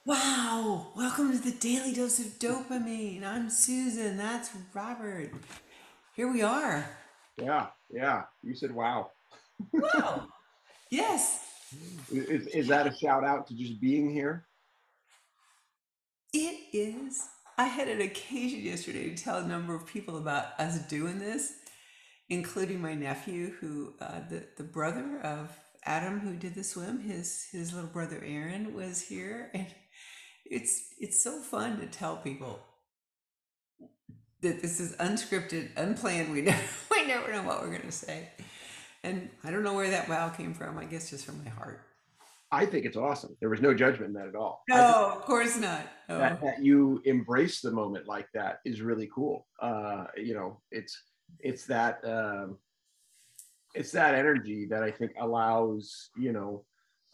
Wow, welcome to the Daily Dose of Dopamine. I'm Susan, that's Robert. Here we are. Yeah, yeah. You said wow. Wow. Yes, Is that a shout out to just being here? it is. I had an occasion yesterday to tell a number of people about us doing this, including my nephew, who the brother of Adam, who did the swim. His little brother Aaron was here, and it's so fun to tell people that this is unscripted, unplanned. We never know what we're going to say. And I don't know where that wow came from. I guess just from my heart. I think it's awesome. There was no judgment in that at all. I think No, of course not. that Oh, you embrace the moment like that is really cool. It's that it's that energy that I think allows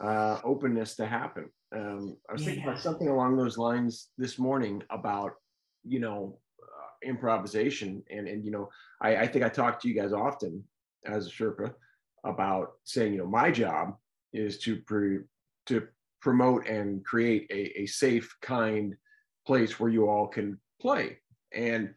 openness to happen. I was thinking about yeah. something along those lines this morning about improvisation, and I think I talk to you guys often as a Sherpa about saying my job is to promote and create a safe, kind place where you all can play. And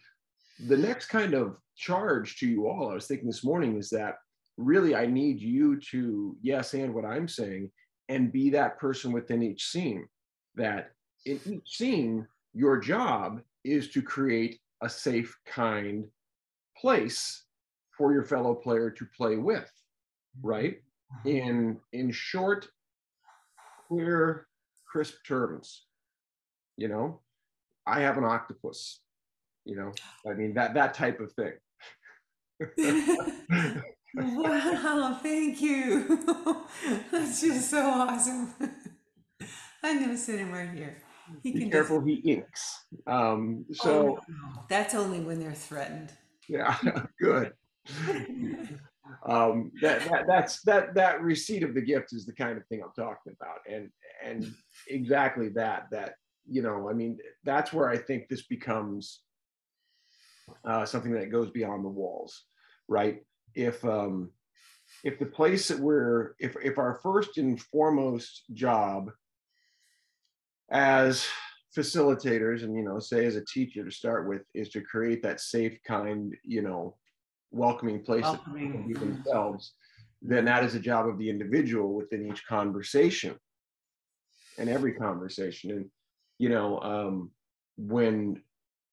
the next kind of charge to you all, I was thinking this morning, is that really I need you to yes and what I'm saying and be that person within each scene. That in each scene, your job is to create a safe, kind place for your fellow player to play with, right? In short, clear, crisp terms. You know, I have an octopus. I mean that type of thing. Wow, thank you. That's just so awesome. I'm going to sit him right here. He Be can just, careful, he inks. oh no, So that's only when they're threatened. yeah, good. That receipt of the gift is the kind of thing I'm talking about, and exactly that I mean that's where I think this becomes something that goes beyond the walls, right? If if the place that we're if our first and foremost job as facilitators and say as a teacher to start with is to create that safe, kind, welcoming place that people can Welcoming. be themselves, then that is a job of the individual within each conversation and every conversation. And you know when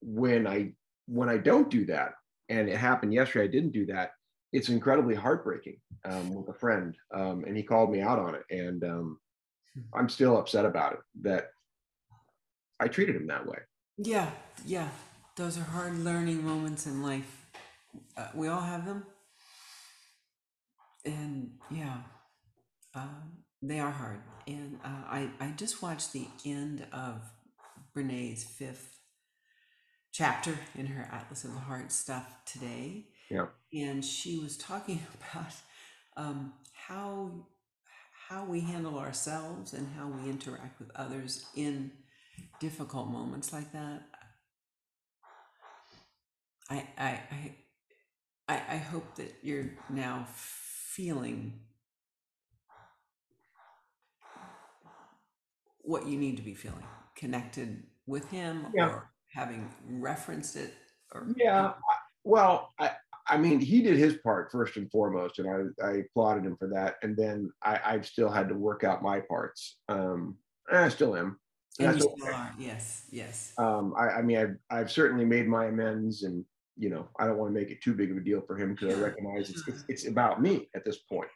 when i when I don't do that, and it happened yesterday, I didn't do that, it's incredibly heartbreaking, with a friend, and he called me out on it, and I'm still upset about it that I treated him that way. Yeah, yeah. Those are hard learning moments in life. We all have them. And yeah, they are hard. And I just watched the end of Brene's fifth chapter in her Atlas of the Heart stuff today. Yeah. And she was talking about um, how how we handle ourselves and how we interact with others in difficult moments like that. I I I I hope that you're now feeling what you need to be feeling, connected with him Yeah. or having referenced it or Yeah. Well, I mean, he did his part first and foremost, and I applauded him for that. And then I've still had to work out my parts. And I still am. And and you that's still okay. are. Yes, yes. I mean, I've certainly made my amends, and I don't want to make it too big of a deal for him because I Sure, recognize sure. it's about me at this point.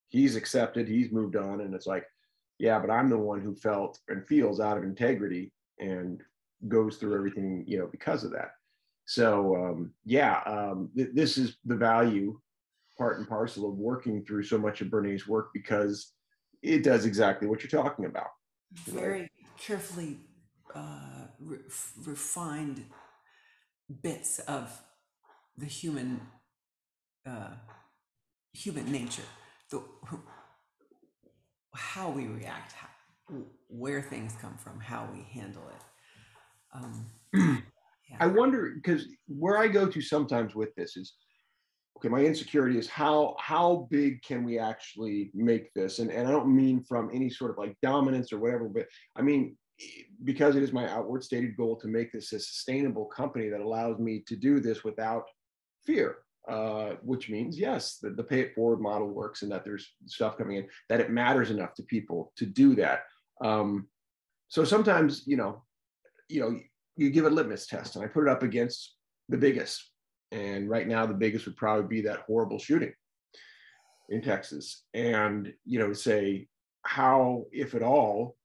He's accepted, he's moved on, and it's like, yeah, but I'm the one who felt and feels out of integrity and goes through everything, because of that. So yeah, this is the value, part and parcel of working through so much of Bernie's work, because it does exactly what you're talking about, right? Very carefully refined bits of the uh, human nature, the how we react, where things come from, how we handle it. Yeah, yeah. I wonder, because where I go to sometimes with this is okay, my insecurity is how big can we actually make this? And I don't mean from any sort of like dominance or whatever, but I mean because it is my outward stated goal to make this a sustainable company that allows me to do this without fear. Which means yes, the pay it forward model works, and that there's stuff coming in, that it matters enough to people to do that. So sometimes, you give a litmus test, and I put it up against the biggest. And right now, the biggest would probably be that horrible shooting in Texas. And, say, how, if at all,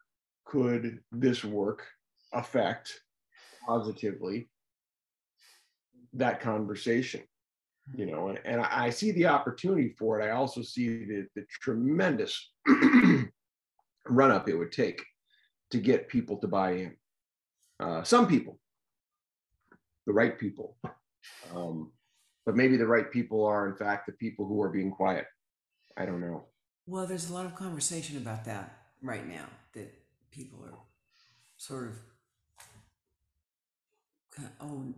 could this work affect positively that conversation? And I see the opportunity for it. I also see the tremendous run up it would take to get people to buy in. Some people, the right people. But maybe the right people are, in fact, the people who are being quiet. I don't know. Well, there's a lot of conversation about that right now, that people are sort of, oh,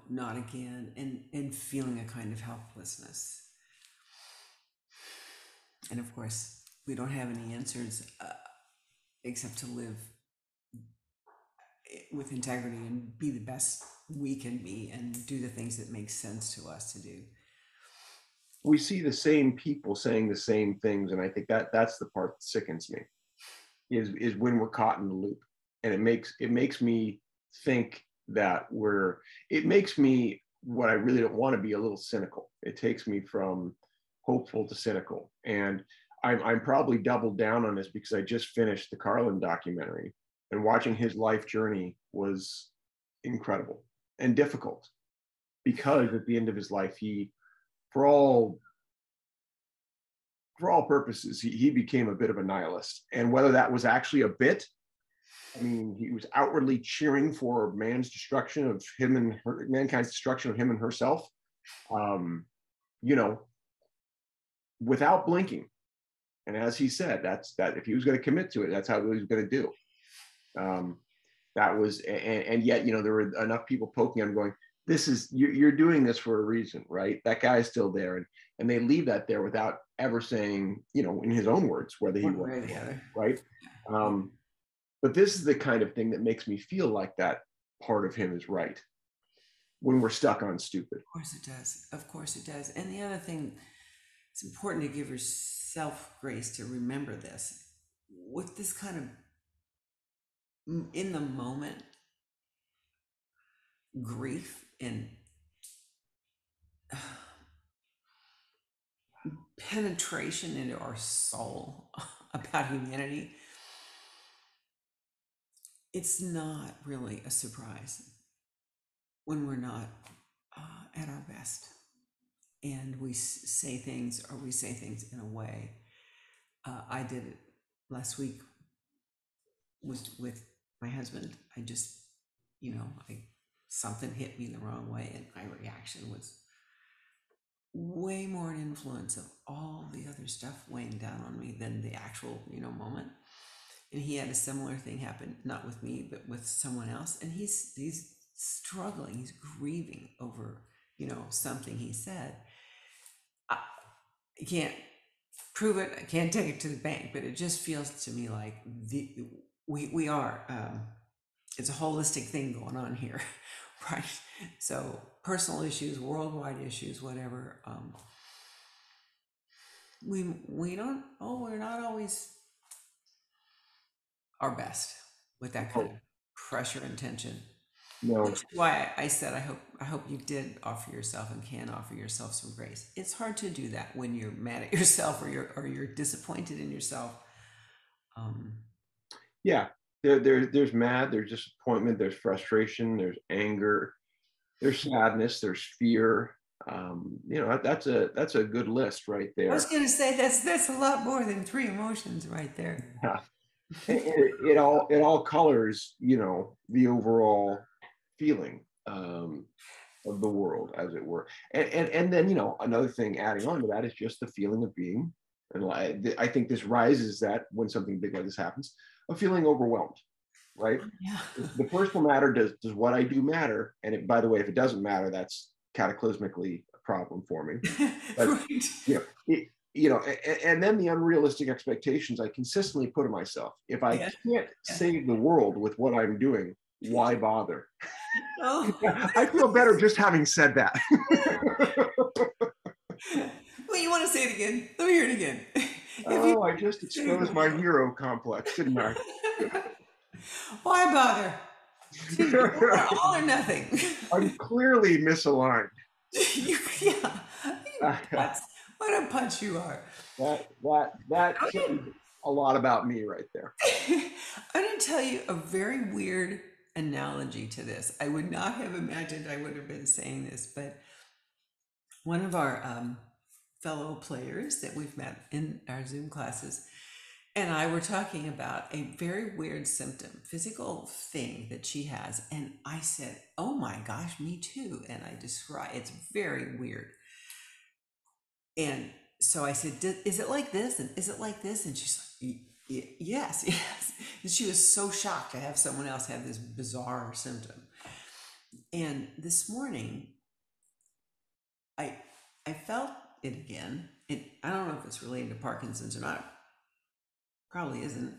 not again, and feeling a kind of helplessness. And of course, we don't have any answers except to live with integrity and be the best we can be and do the things that make sense to us to do. We see the same people saying the same things, and I think that's the part that sickens me, is when we're caught in the loop. And it makes me think that it makes me, what I really don't want to be, a little cynical. It takes me from hopeful to cynical. And I'm probably doubled down on this because I just finished the Carlin documentary, and watching his life journey was incredible and difficult, because at the end of his life, he, for all purposes, he became a bit of a nihilist. And whether that was actually a bit, I mean, he was outwardly cheering for mankind's destruction of him and herself, without blinking. And as he said, that if he was going to commit to it, that's how he was going to do. That was, and yet, there were enough people poking him, going, you're doing this for a reason, right? That guy is still there. And they leave that there without ever saying, in his own words, whether he was, right? But this is the kind of thing that makes me feel like that part of him is right, when we're stuck on stupid. Of course it does. Of course it does. And the other thing, it's important to give yourself grace to remember this. With this kind of in the moment grief and penetration into our soul about humanity, it's not really a surprise when we're not at our best, and we say things in a way. I did it last week with my husband. I just, something hit me the wrong way, and my reaction was way more an influence of all the other stuff weighing down on me than the actual, moment. And he had a similar thing happen, not with me, but with someone else. And he's struggling, he's grieving over, something he said. I can't prove it, I can't take it to the bank, but it just feels to me like we are, it's a holistic thing going on here, right? So personal issues, worldwide issues, whatever. We're not always our best with that kind of pressure and tension. No. Which is why I said I hope you did offer yourself and can offer yourself some grace. It's hard to do that when you're mad at yourself or you're disappointed in yourself. Yeah, there's mad, there's disappointment, there's frustration, there's anger, there's sadness, there's fear. That's a good list right there. I was going to say that's a lot more than 3 emotions right there. Yeah. It all colors, the overall feeling of the world, as it were. And then, another thing adding on to that is just the feeling of being, and I think this rises that when something big like this happens, of feeling overwhelmed, right? Yeah. The personal matter, does what I do matter? And by the way, if it doesn't matter, that's cataclysmically problem for me. But Right. you know, and then the unrealistic expectations I consistently put on myself. If I Yeah. can't Yeah. save the world with what I'm doing, why bother? Oh, I feel better just having said that. well, you want to say it again? Let me hear it again. If you Oh, I just save the exposed my world, hero complex, didn't I? why bother? All or nothing. I'm clearly misaligned. Yeah. that What? What a punch you are. that says a lot about me right there. I'm going to tell you a very weird analogy to this. I would not have imagined I would have been saying this, but one of our fellow players that we've met in our Zoom classes and I were talking about a very weird symptom, physical thing that she has. And I said, oh my gosh, me too. And I described it's very weird. And so I said, is it like this? And is it like this? And she's like, yes, yes. And she was so shocked to have someone else have this bizarre symptom. And this morning, I I felt it again. I don't know if it's related to Parkinson's or not. Probably isn't.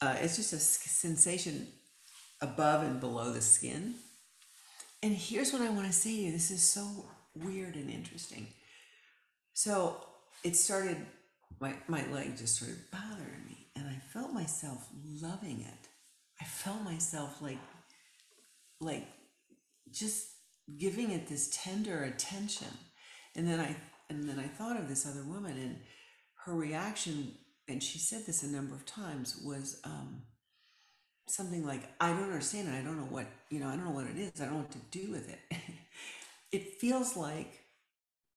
It's just a sensation above and below the skin. And here's what I want to say to you. This is so weird and interesting. So it started, my leg just started bothering me, and I felt myself loving it. I felt myself like just giving it this tender attention. And then I thought of this other woman and her reaction, and she said this a number of times, was something like, I don't understand it. I don't know what, I don't know what it is. I don't know what to do with it. It feels like,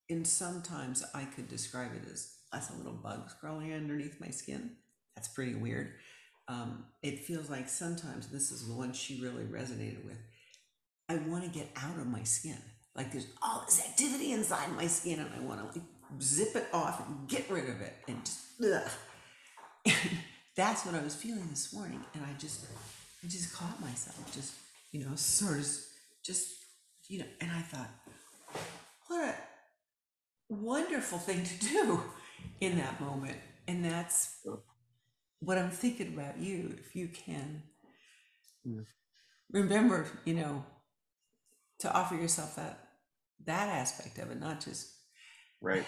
and sometimes I could describe it as a little bug crawling underneath my skin. That's pretty weird. It feels like sometimes, this is the one she really resonated with, I want to get out of my skin. Like there's all this activity inside my skin, and I want to like zip it off and get rid of it, and just ugh. That's what I was feeling this morning, and I just caught myself, just sort of, just and I thought, what a wonderful thing to do in that moment, and that's what I'm thinking about you. If you can remember, to offer yourself that aspect of it, not just Right,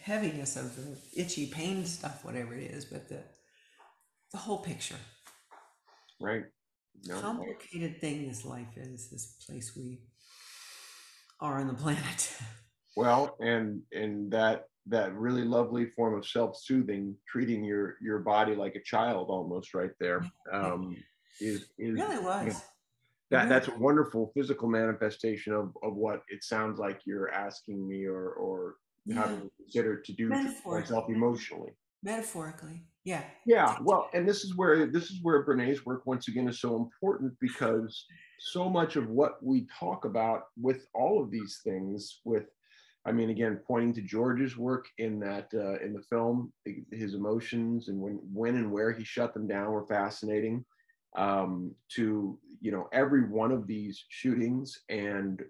heaviness of the itchy pain stuff, whatever it is, but the whole picture. right. No, Complicated thing this life is, this place we are on the planet. well, and that really lovely form of self-soothing, treating your body like a child almost right there, It is really was. It that really that's a wonderful physical manifestation of what it sounds like you're asking me or yeah. having considered to do to myself Metaphorically. emotionally. Metaphorically. Yeah. Yeah, well, and this is where Brené's work once again is so important, because so much of what we talk about with all of these things, with, I mean, again, pointing to George's work in that in the film, his emotions and when and where he shut them down were fascinating. To every one of these shootings and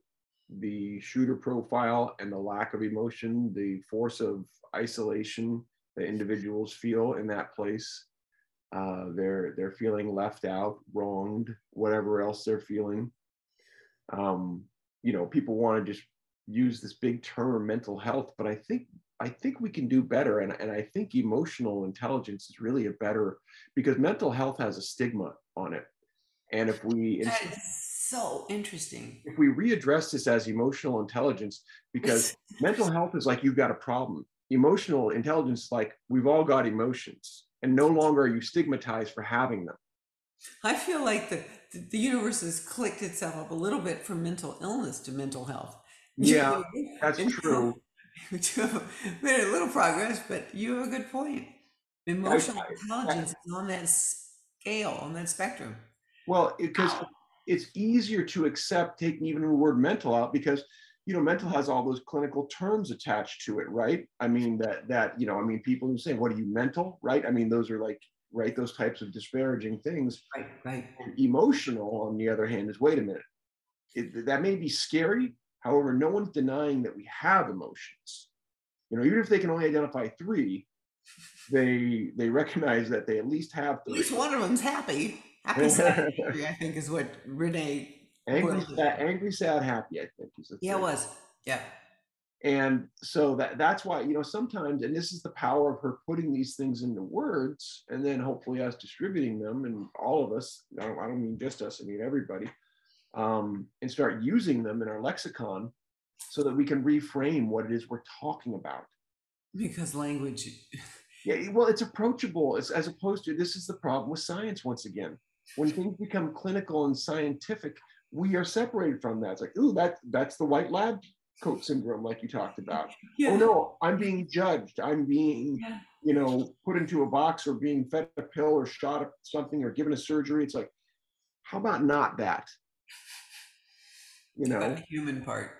the shooter profile and the lack of emotion, the force of isolation that individuals feel in that place. They're feeling left out, wronged, whatever else they're feeling. Um, people want to just use this big term mental health, but I think we can do better, and I think emotional intelligence is really a better, because mental health has a stigma on it, and That is so interesting. if we readdress this as emotional intelligence, because mental health is like you've got a problem. Emotional intelligence is like we've all got emotions, and no longer are you stigmatized for having them. I feel like the universe has clicked itself up a little bit from mental illness to mental health. Yeah, that's And so true. we have made a little progress, but you have a good point. I, Emotional I, intelligence is on that scale, on that spectrum. well, because it's easier to accept taking even the word mental out, because mental has all those clinical terms attached to it, right? I mean I mean, people who say, what are you, mental, right? I mean, those are like, right, those types of disparaging things. Right, right. And emotional, on the other hand, is, wait a minute, that may be scary, However, no one's denying that we have emotions. Even if they can only identify three, they recognize that they at least have At least three. one of them's happy. Happy, sad, angry, I think is what Renee Angry, boiled it sad, down. angry, sad, happy, I think is the Yeah, it three. was. Yeah. And so that's why, sometimes, and this is the power of her putting these things into words, and then hopefully us distributing them, and all of us, I don't mean just us, I mean everybody, and start using them in our lexicon so that we can reframe what it is we're talking about. Because language. Yeah, well, it's approachable. It's, as opposed to, this is the problem with science once again. When things become clinical and scientific, we are separated from that. It's like, ooh, that's the white lab coat syndrome, like you talked about. Oh Yeah. no, I'm being judged. I'm being, Yeah. put into a box, or being fed a pill, or shot something, or given a surgery. It's like, how about not that? You About know? the human part.